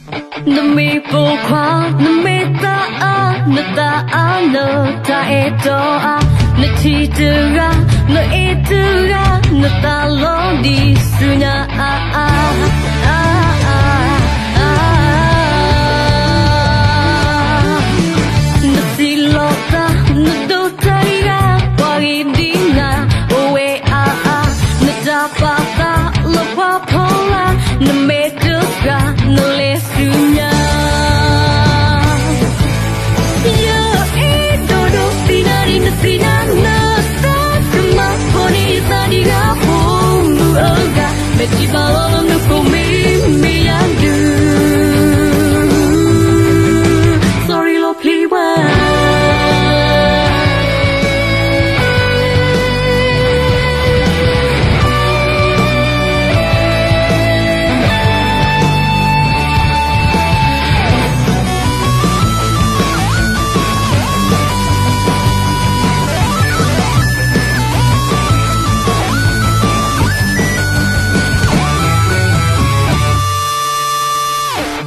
Nami pokwa, nami ta'a, nata'a, nata'eto'a, natitira, naitira, natalo di sunya. Nasilota, nadotaya, wagindina, oe natapata, lapapola, nametuka, nalesunya. Meci balon untuk mimi yang du. Sorry lo pliwa.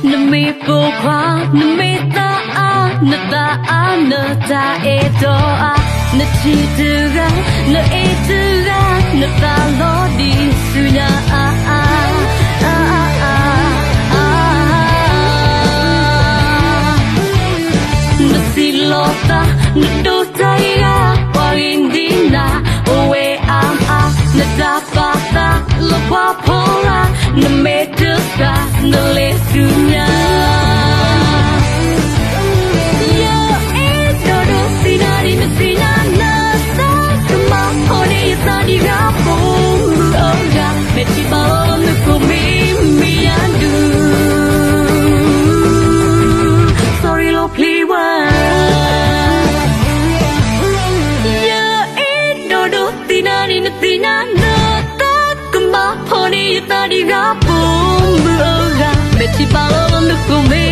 Nami pokwa, nami ta'a, nata'a, nata'eto'a, natitira, naitira, natalo di sunya. Nasilota, nadotaya, wagindina, oe natapata, lapapola, nametuka, nalesunya. Meci balon untuk mimi yang du. Sorry lo pliwa. Ya idodo tinani natina natak kembah poni tadi rapung beora. Meci balon untuk mimi.